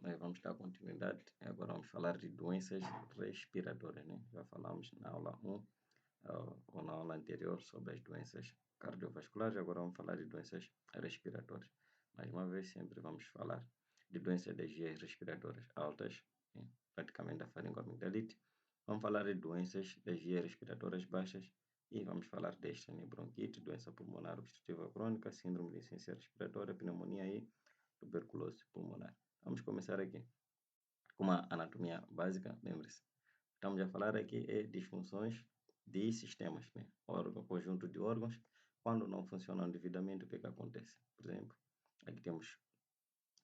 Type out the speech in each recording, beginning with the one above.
Nós vamos dar continuidade. Agora vamos falar de doenças respiratórias, né? Já falamos na aula 1 ou na aula anterior sobre as doenças cardiovasculares. Agora vamos falar de doenças respiratórias. Mais uma vez, sempre vamos falar de doenças das vias respiratórias altas, né? Praticamente da faringoamigdalite. Vamos falar de doenças das vias respiratórias baixas e vamos falar destas, né? Bronquite, doença pulmonar obstrutiva crônica, síndrome de insuficiência respiratória, pneumonia e tuberculose pulmonar. Vamos começar aqui com uma anatomia básica, lembre-se. Estamos a falar aqui de disfunções de sistemas, né? Órgão, conjunto de órgãos, quando não funcionam devidamente, o que é que acontece? Por exemplo, aqui temos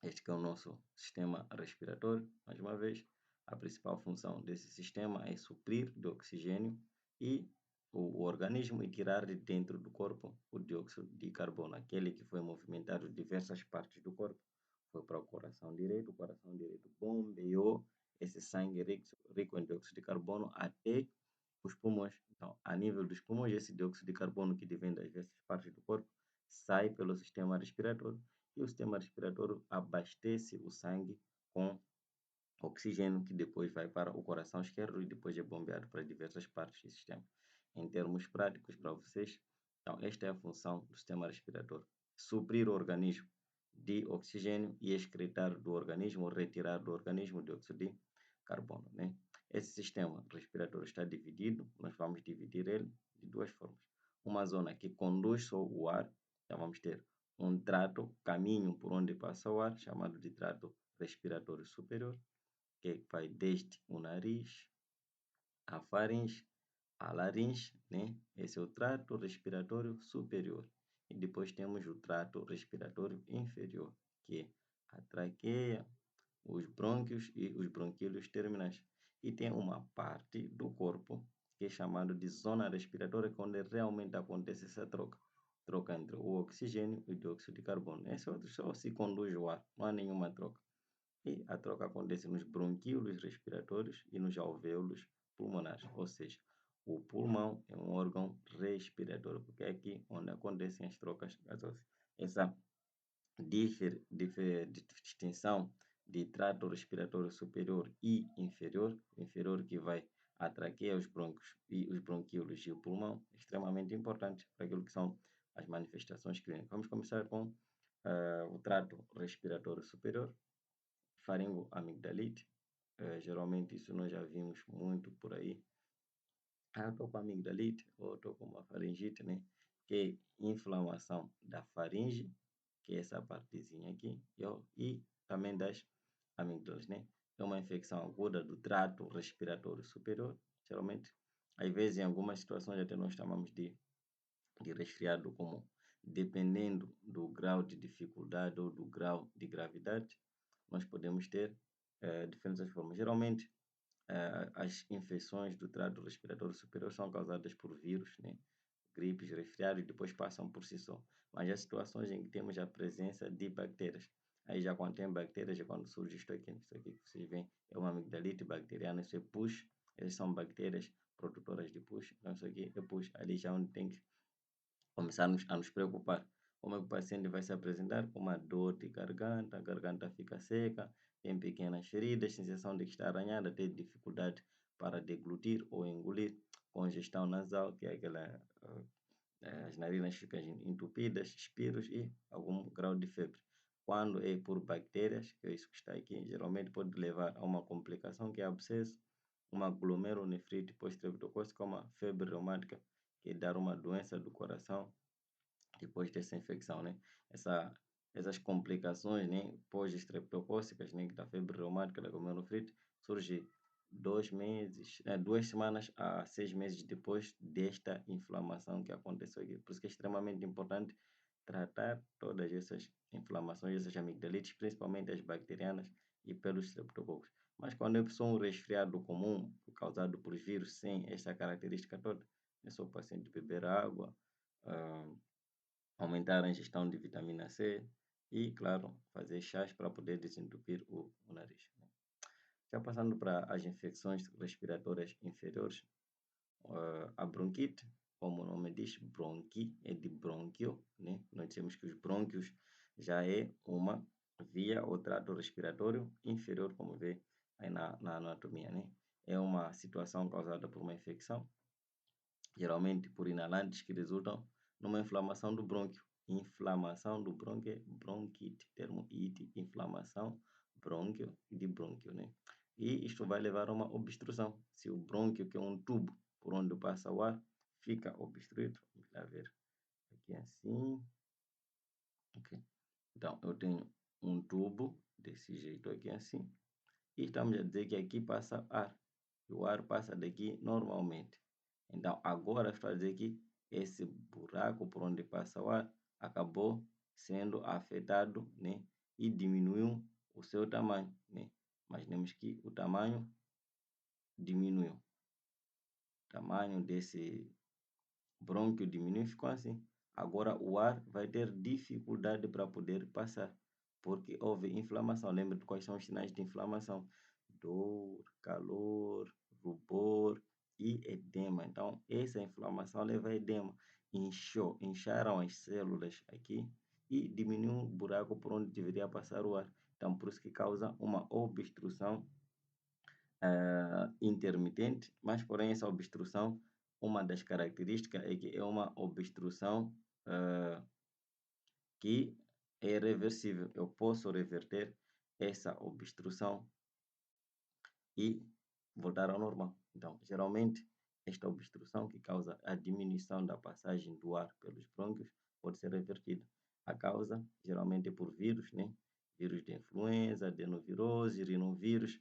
este que é o nosso sistema respiratório. Mais uma vez, a principal função desse sistema é suprir de oxigênio e o organismo e tirar de dentro do corpo o dióxido de carbono, aquele que foi movimentado de diversas partes do corpo. Foi para o coração direito bombeou esse sangue rico em dióxido de carbono até os pulmões. Então, a nível dos pulmões, esse dióxido de carbono que vem das diversas partes do corpo sai pelo sistema respiratório e o sistema respiratório abastece o sangue com oxigênio que depois vai para o coração esquerdo e depois é bombeado para diversas partes do sistema. Em termos práticos para vocês, então esta é a função do sistema respiratório: suprir o organismo de oxigênio e excretar do organismo, ou retirar do organismo o dióxido de carbono, né? Esse sistema respiratório está dividido, nós vamos dividir ele de duas formas. Uma zona que conduz só o ar, então vamos ter um trato, caminho por onde passa o ar, chamado de trato respiratório superior, que vai desde o nariz, a faringe, a laringe, né? Esse é o trato respiratório superior. E depois temos o trato respiratório inferior, que é a traqueia, os brônquios e os bronquíolos terminais. E tem uma parte do corpo que é chamada de zona respiratória, onde realmente acontece essa troca entre o oxigênio e o dióxido de carbono. Esse outro só se conduz o ar, não há nenhuma troca. E a troca acontece nos bronquíolos respiratórios e nos alvéolos pulmonares, ou seja, o pulmão é um órgão respiratório, porque é aqui onde acontecem as trocas gasosas. Essa distinção de trato respiratório superior e inferior que vai a traqueia, os brônquios e os bronquíolos e o pulmão, é extremamente importante para aquilo que são as manifestações clínicas. Vamos começar com o trato respiratório superior, faringoamigdalite. Geralmente isso nós já vimos muito por aí. Estou com amigdalite ou estou com uma faringite, né? Que é inflamação da faringe, que é essa partezinha aqui, e também das amígdalas, né? É uma infecção aguda do trato respiratório superior. Geralmente, às vezes, em algumas situações, até nós chamamos de resfriado comum. Dependendo do grau de dificuldade ou do grau de gravidade, nós podemos ter diferentes formas. Geralmente, as infecções do trato respiratório superior são causadas por vírus, né? Gripes, resfriados e depois passam por si só. Mas há situações em que temos a presença de bactérias. Aí já quando tem bactérias é quando surge isto aqui. Isso aqui que vocês veem é uma amigdalite bacteriana, isso é pus. Essas são bactérias produtoras de pus. Então isso aqui é pus. Ali já onde tem que começar a nos preocupar. Como é que o paciente vai se apresentar? Com uma dor de garganta, a garganta fica seca, tem pequenas feridas, sensação de que está arranhada, tem dificuldade para deglutir ou engolir, congestão nasal, que é aquela, as narinas ficam entupidas, espirros e algum grau de febre. Quando é por bactérias, que é isso que está aqui, geralmente pode levar a uma complicação que é abscesso, uma glomerulonefrite pós-streptocócica, uma febre reumática, que é dar uma doença do coração depois dessa infecção, né? Essas complicações, né, pós-estreptocócicas, né, da febre reumática, da glomerulonefrite, surge 2 meses, 2 semanas a 6 meses depois desta inflamação que aconteceu aqui. Por isso que é extremamente importante tratar todas essas inflamações, essas amigdalites, principalmente as bacterianas e pelos streptococos. Mas quando é só um resfriado comum, causado por vírus, sem esta característica toda, é só o paciente beber água, ah, aumentar a ingestão de vitamina C e, claro, fazer chás para poder desentupir o nariz, né? Já passando para as infecções respiratórias inferiores, a bronquite, como o nome diz, bronqui, é de brônquio, né? Nós dizemos que os brônquios já é uma via o trato respiratório inferior, como vê aí na anatomia, né? É uma situação causada por uma infecção, geralmente por inalantes que resultam numa inflamação do brônquio. Inflamação do brônquio é bronquite, termo ite, inflamação, brônquio e de brônquio, né? E isto vai levar a uma obstrução. Se o brônquio, que é um tubo por onde passa o ar, fica obstruído, vamos lá ver aqui assim, ok? Então, eu tenho um tubo desse jeito aqui assim, e estamos a dizer que aqui passa ar. E o ar passa daqui normalmente. Então, agora estou a dizer que esse buraco por onde passa o ar acabou sendo afetado, né? E diminuiu o seu tamanho, né? Imaginemos que o tamanho diminuiu. O tamanho desse brônquio diminui, ficou assim. Agora o ar vai ter dificuldade para poder passar, porque houve inflamação. Lembra de quais são os sinais de inflamação? Dor, calor, rubor e edema. Então, essa inflamação leva a edema. Incharam as células aqui e diminuiu o buraco por onde deveria passar o ar. Então, por isso que causa uma obstrução intermitente, mas porém essa obstrução, uma das características é que é uma obstrução que é reversível. Eu posso reverter essa obstrução e voltar ao normal. Então, geralmente, esta obstrução que causa a diminuição da passagem do ar pelos brônquios pode ser revertida. A causa, geralmente, é por vírus, né? Vírus de influenza, adenovirose, rinovírus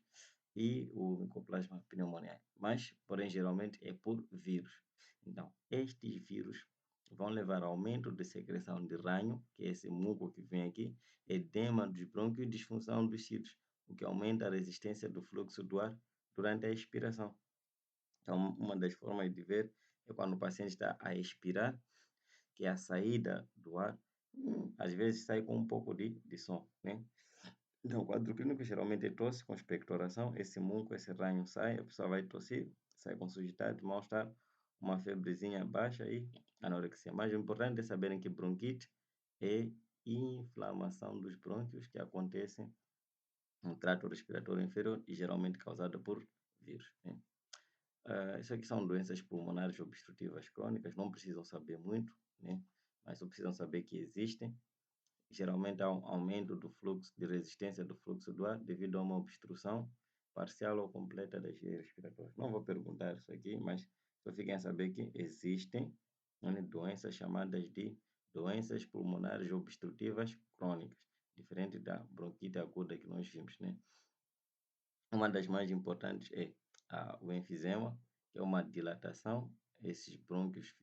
e o Mycoplasma pneumoniae. Mas, porém, geralmente é por vírus. Então, estes vírus vão levar ao aumento de secreção de ranho, que é esse muco que vem aqui, edema dos brônquios e disfunção dos cílios, o que aumenta a resistência do fluxo do ar durante a expiração. Então, uma das formas de ver é quando o paciente está a expirar, que a saída do ar, às vezes sai com um pouco de som, né? Então, o quadro clínico geralmente é tosse com expectoração, esse muco, esse ranho sai, a pessoa vai tossir, sai com sujidade, mal-estar, uma febrezinha baixa e anorexia. Mas o importante é saberem que bronquite é inflamação dos brônquios que acontece no trato respiratório inferior e geralmente causada por vírus, né? Isso aqui são doenças pulmonares obstrutivas crônicas, não precisam saber muito, né? Mas só precisam saber que existem. Geralmente há um aumento do fluxo, de resistência do fluxo do ar devido a uma obstrução parcial ou completa das vias respiratórias. Não vou perguntar isso aqui, mas só fiquem a saber que existem, né, doenças chamadas de doenças pulmonares obstrutivas crônicas, diferente da bronquite aguda que nós vimos, né? Uma das mais importantes é o enfisema, que é uma dilatação. Esses brônquios,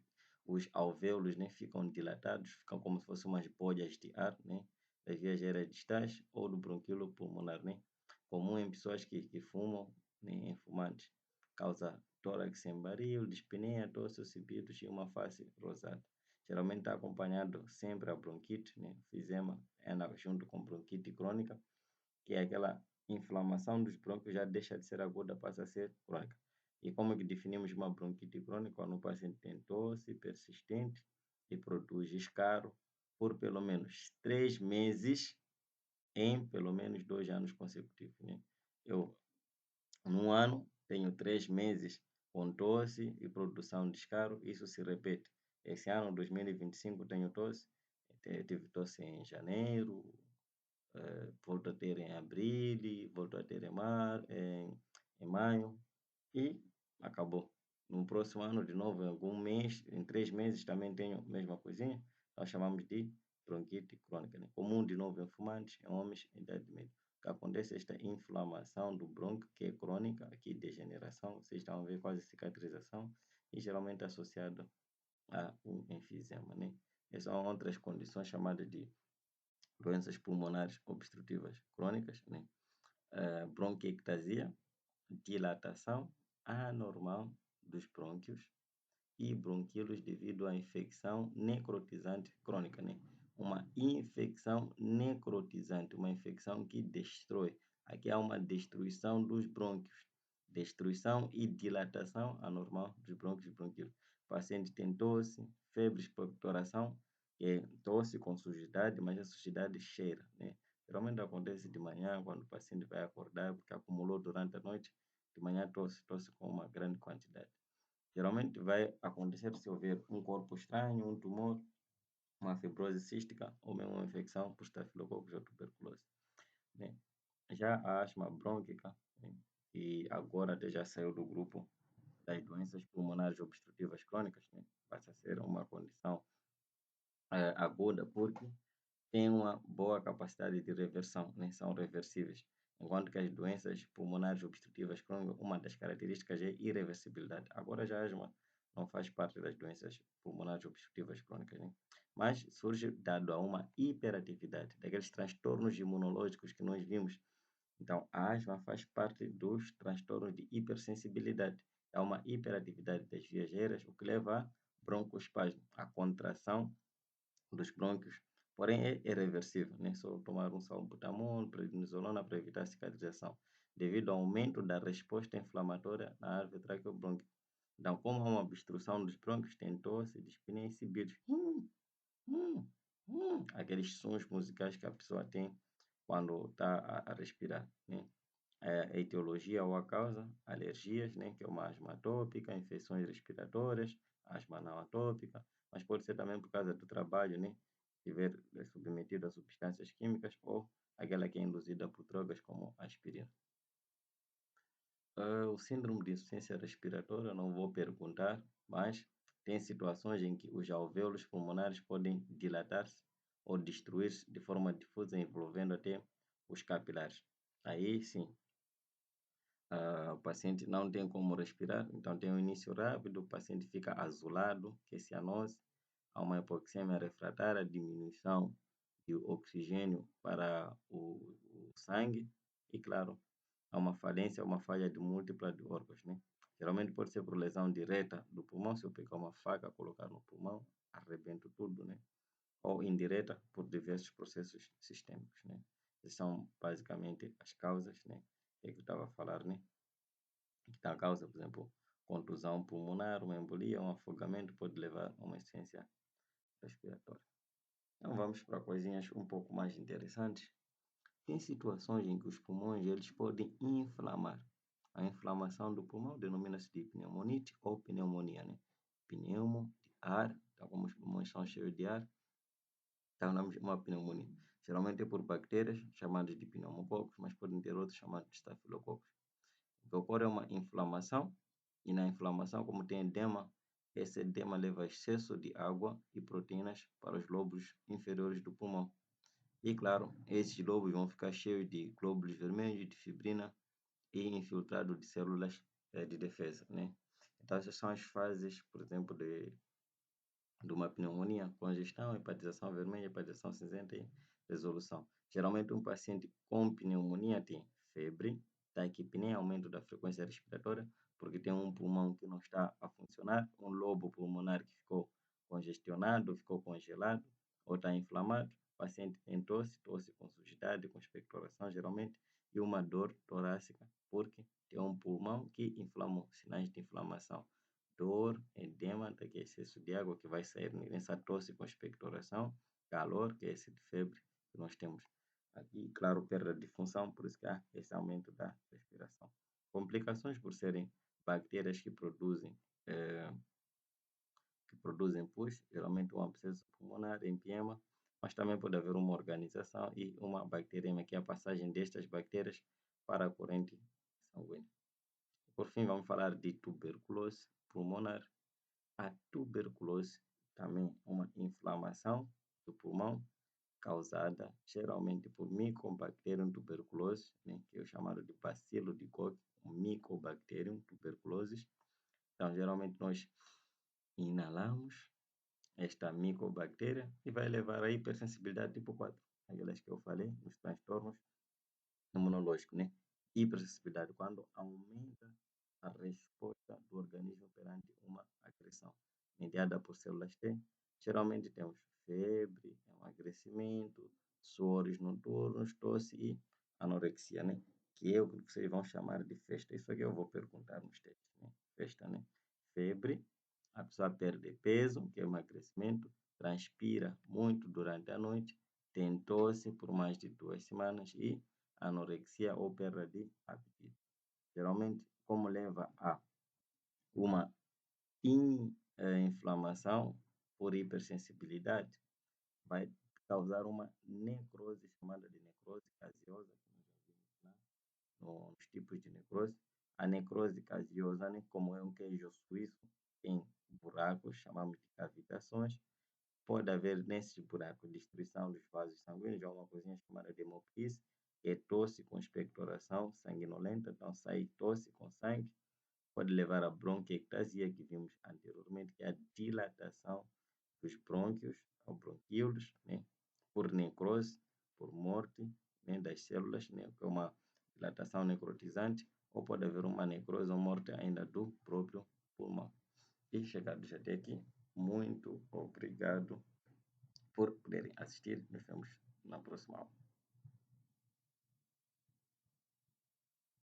os alvéolos, né, ficam dilatados, ficam como se fossem umas bolhas de ar, né, das vias aéreas distais ou do bronquíolo pulmonar, né, comum em pessoas que fumam, né, em fumantes. Causa tórax sem baril, dispneia, tosse, sibidos e uma face rosada. Geralmente está acompanhado sempre a bronquite, né, enfisema, anda junto com bronquite crônica, que é aquela inflamação dos brônquios já deixa de ser aguda, passa a ser crônica. E como que definimos uma bronquite crônica? Quando o paciente tem tosse persistente e produz escaro por pelo menos 3 meses em pelo menos 2 anos consecutivos, né? Eu, num ano, tenho 3 meses com tosse e produção de escaro, isso se repete. Esse ano, 2025, tenho tosse, tive tosse em janeiro, volto a ter em abril, volto a ter em maio e acabou. No próximo ano, de novo, em algum mês, em 3 meses, também tenho a mesma coisinha. Nós chamamos de bronquite crônica, né? Comum de novo em fumantes, em homens em idade média. O que acontece é esta inflamação do brônquio, que é crônica, aqui degeneração, vocês estão a ver quase cicatrização, e geralmente associado a um enfisema, né? Essas são outras condições chamadas de doenças pulmonares obstrutivas crônicas, né? Bronquiectasia, dilatação anormal dos brônquios e bronquíolos devido à infecção necrotizante crônica, né? Uma infecção necrotizante, uma infecção que destrói. Aqui há uma destruição dos brônquios, destruição e dilatação anormal dos brônquios e bronquíolos. O paciente tem tosse, febre, expectoração, que é tosse com sujidade, mas a sujidade cheira, né? Geralmente acontece de manhã, quando o paciente vai acordar, porque acumulou durante a noite, de manhã tosse com uma grande quantidade. Geralmente vai acontecer se houver um corpo estranho, um tumor, uma fibrose cística ou mesmo uma infecção por estafilococos ou tuberculose, né? Já a asma brônquica, né, e agora até já saiu do grupo das doenças pulmonares obstrutivas crônicas, né? Passa a ser uma condição aguda porque tem uma boa capacidade de reversão, né? São reversíveis. Enquanto que as doenças pulmonares obstrutivas crônicas, uma das características é irreversibilidade. Agora já a asma não faz parte das doenças pulmonares obstrutivas crônicas, né? Mas surge dado a uma hiperatividade, daqueles transtornos imunológicos que nós vimos. Então, a asma faz parte dos transtornos de hipersensibilidade. É uma hiperatividade das vias aéreas, o que leva a broncoespasmo, a contração dos brônquios. Porém, é reversível, né? Só tomar um salbutamol, prednisolona para evitar a cicatrização, devido ao aumento da resposta inflamatória na árvore traqueobronquiana. Então, como há uma obstrução dos brônquios, tem tosse, dispneia e sibidos. Hum, aqueles sons musicais que a pessoa tem quando está a respirar, né? A etiologia ou a causa, alergias, né? Que é uma asma atópica, infecções respiratórias, asma não atópica, mas pode ser também por causa do trabalho, né? Estiver submetido a substâncias químicas ou aquela que é induzida por drogas como a aspirina. O síndrome de insuficiência respiratória, não vou perguntar, mas tem situações em que os alvéolos pulmonares podem dilatar-se ou destruir-se de forma difusa, envolvendo até os capilares. Aí sim, o paciente não tem como respirar, então tem um início rápido, o paciente fica azulado, que é cianose, há uma hipoxemia refratária, diminuição de oxigênio para o sangue e, claro, há uma falência, uma falha de múltipla de órgãos, né? Geralmente pode ser por lesão direta do pulmão, se eu pegar uma faca, colocar no pulmão, arrebento tudo, né? Ou indireta por diversos processos sistêmicos, né? Essas são basicamente as causas, né? Que eu estava a falar, né? Que dá causa, por exemplo, contusão pulmonar, uma embolia, um afogamento pode levar a uma insuficiência respiratória. Então vamos para coisinhas um pouco mais interessantes. Tem situações em que os pulmões eles podem inflamar. A inflamação do pulmão denomina-se de pneumonite ou pneumonia, né? Pneumo, de ar, então como os pulmões são cheios de ar, então damos uma pneumonia. Geralmente é por bactérias chamadas de pneumococos, mas podem ter outros chamados de estafilococos. O que ocorre é uma inflamação, e na inflamação, como tem edema, esse edema leva a excesso de água e proteínas para os lobos inferiores do pulmão. E claro, esses lobos vão ficar cheios de glóbulos vermelhos, de fibrina e infiltrado de células de defesa, né? Então essas são as fases, por exemplo, de uma pneumonia, congestão, hepatização vermelha, hepatização cinzenta e resolução. Geralmente um paciente com pneumonia tem febre, taquipneia, aumento da frequência respiratória, porque tem um pulmão que não está a funcionar, um lobo pulmonar que ficou congestionado, ficou congelado ou está inflamado. O paciente tem tosse, tosse com sujidade, com expectoração geralmente, e uma dor torácica, porque tem um pulmão que inflamou, sinais de inflamação, dor, edema, que é excesso de água que vai sair nessa tosse com expectoração, calor, que é esse de febre que nós temos aqui, claro, perda de função, por isso que há esse aumento da respiração. Complicações por serem bactérias eh, que produzem pus, geralmente um abscesso pulmonar, empiema, mas também pode haver uma organização e uma bacteriemia, que é a passagem destas bactérias para a corrente sanguínea. Por fim, vamos falar de tuberculose pulmonar. A tuberculose também é uma inflamação do pulmão causada geralmente por Mycobacterium tuberculosis, né, que é o chamado de bacilo de Koch, o Mycobacterium tuberculosis. Então, geralmente nós inalamos esta micobactéria e vai levar a hipersensibilidade tipo 4, aquelas que eu falei, os transtornos imunológicos, né? Hipersensibilidade, quando aumenta a resposta do organismo perante uma agressão, mediada por células T. Geralmente temos febre, emagrecimento, suores noturnos, tosse e anorexia, né? Que é o que vocês vão chamar de festa. Isso aqui eu vou perguntar nos testes, né? Festa, né? Febre, a pessoa perde peso, que é emagrecimento, transpira muito durante a noite, tem tosse por mais de 2 semanas e anorexia ou perda de apetite. Geralmente, como leva a uma inflamação por hipersensibilidade, vai causar uma necrose chamada de necrose caseosa, que nós já vimos lá nos tipos de necrose. A necrose caseosa, né, como é um queijo suíço, tem buracos, chamamos de cavitações. Pode haver nesses buracos destruição dos vasos sanguíneos, há uma coisinha chamada de hemoptise, que é tosse com expectoração sanguinolenta, então sai tosse com sangue. Pode levar a bronquiectasia, que vimos anteriormente, que é a dilatação dos brônquios ou bronquíolos, né, por necrose, por morte, né, das células, né, que é uma dilatação necrotizante, ou pode haver uma necrose ou morte ainda do próprio pulmão. E chegados até aqui, muito obrigado por poderem assistir. Nos vemos na próxima aula.